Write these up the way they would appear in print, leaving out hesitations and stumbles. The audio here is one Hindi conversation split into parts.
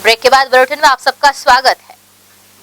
ब्रेक के बाद बुलेटिन में आप सबका स्वागत है।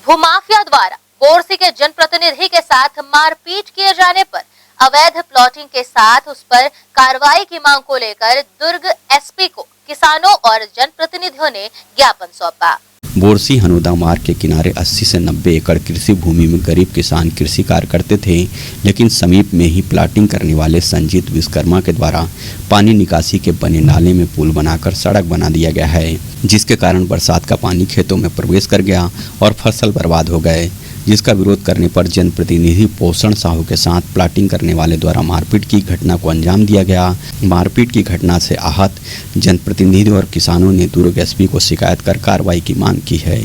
भूमाफिया द्वारा बोरसी के जनप्रतिनिधि के साथ मारपीट किए जाने पर अवैध प्लॉटिंग के साथ उस पर कार्रवाई की मांग को लेकर दुर्ग एसपी को किसानों और जनप्रतिनिधियों ने ज्ञापन सौंपा। बोरसी हनोदा मार्ग के किनारे 80 से 90 एकड़ कृषि भूमि में गरीब किसान कृषि कार्य करते थे, लेकिन समीप में ही प्लाटिंग करने वाले संजीत विश्वकर्मा के द्वारा पानी निकासी के बने नाले में पुल बनाकर सड़क बना दिया गया है, जिसके कारण बरसात का पानी खेतों में प्रवेश कर गया और फसल बर्बाद हो गए। जिसका विरोध करने पर जनप्रतिनिधि पोषण साहू के साथ प्लाटिंग करने वाले द्वारा मारपीट की घटना को अंजाम दिया गया। मारपीट की घटना से आहत जनप्रतिनिधि और किसानों ने दुर्ग एसपी को शिकायत कर कार्रवाई की मांग की है।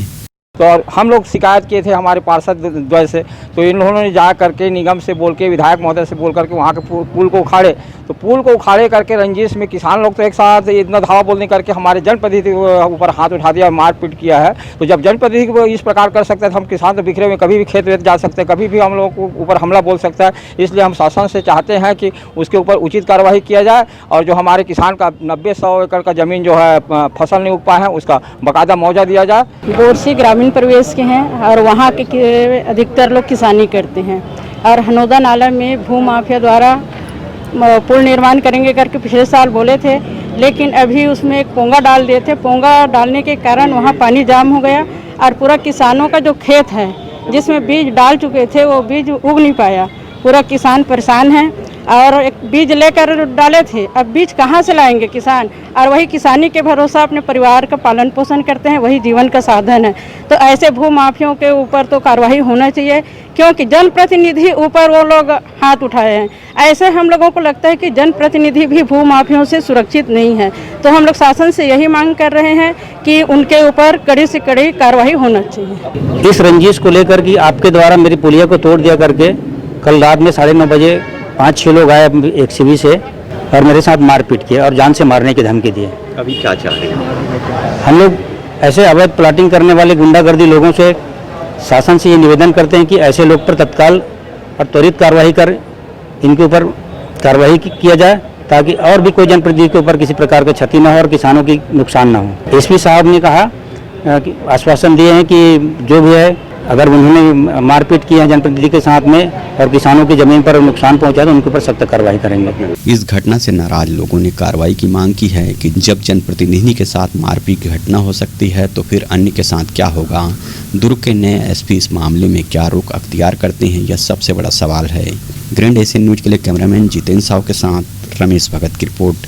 तो हम लोग शिकायत किए थे हमारे पार्षद द्वय से, तो इन लोगों ने जा करके निगम से बोल के, विधायक महोदय से बोल करके वहाँ के पुल को उखाड़े। तो पुल को उखाड़े करके रंजिश में किसान लोग तो एक साथ इतना धावा बोलने करके हमारे जनप्रतिनिधि के ऊपर हाथ उठा दिया, मारपीट किया है। तो जब जनप्रतिनिधि को इस प्रकार कर सकते हैं तो हम किसान तो बिखरे हुए कभी भी खेत वेत जा सकते हैं, कभी भी हम लोग को ऊपर हमला बोल सकता है। इसलिए हम शासन से चाहते हैं कि उसके ऊपर उचित कार्रवाई किया जाए और जो हमारे किसान का 90-100 एकड़ का ज़मीन जो है फसल नहीं उग पाए हैं उसका बाकायदा मुआवजा दिया जाए। बोरसी ग्रामीण परिवेश के हैं और वहाँ के अधिकतर लोग किसानी करते हैं और हनोदा नाला में भूमाफिया द्वारा पुल निर्माण करेंगे करके पिछले साल बोले थे, लेकिन अभी उसमें एक पोंगा डाल दिए थे। पोंगा डालने के कारण वहाँ पानी जाम हो गया और पूरा किसानों का जो खेत है जिसमें बीज डाल चुके थे वो बीज उग नहीं पाया। पूरा किसान परेशान है और एक बीज लेकर डाले थे, अब बीज कहाँ से लाएंगे किसान? और वही किसानी के भरोसा अपने परिवार का पालन पोषण करते हैं, वही जीवन का साधन है। तो ऐसे भूमाफियों के ऊपर तो कार्रवाई होना चाहिए, क्योंकि जनप्रतिनिधि ऊपर वो लोग हाथ उठाए हैं। ऐसे हम लोगों को लगता है कि जनप्रतिनिधि भी भूमाफियों से सुरक्षित नहीं है। तो हम लोग शासन से यही मांग कर रहे हैं कि उनके ऊपर कड़ी से कड़ी कार्रवाई होना चाहिए। इस रंजिश को लेकर कि आपके द्वारा मेरी पुलिया को तोड़ दिया करके कल रात में 9:30 बजे 5-6 लोग आए एक सीवी से और मेरे साथ मारपीट किया और जान से मारने की धमकी दिए। अभी क्या चाह रहे हैं? हम लोग ऐसे अवैध प्लाटिंग करने वाले गुंडागर्दी लोगों से शासन से ये निवेदन करते हैं कि ऐसे लोग पर तत्काल और त्वरित कार्रवाई कर इनके ऊपर कार्रवाई किया जाए, ताकि और भी कोई जनप्रतिनिधि के ऊपर किसी प्रकार की क्षति न हो और किसानों की नुकसान न हो। एसपी साहब ने कहा कि आश्वासन दिए हैं कि जो भी है, अगर उन्होंने मारपीट की है जनप्रतिनिधि के साथ में और किसानों की जमीन पर नुकसान पहुंचा तो उनके ऊपर सख्त कार्रवाई करेंगे। इस घटना से नाराज लोगों ने कार्रवाई की मांग की है कि जब जनप्रतिनिधि के साथ मारपीट की घटना हो सकती है तो फिर अन्य के साथ क्या होगा। दुर्ग के नए एसपी इस मामले में क्या रुख अख्तियार करते हैं, यह सबसे बड़ा सवाल है। ग्रैंड एशियन न्यूज के लिए कैमरामैन जितेंद्र साहू के साथ रमेश भगत की रिपोर्ट।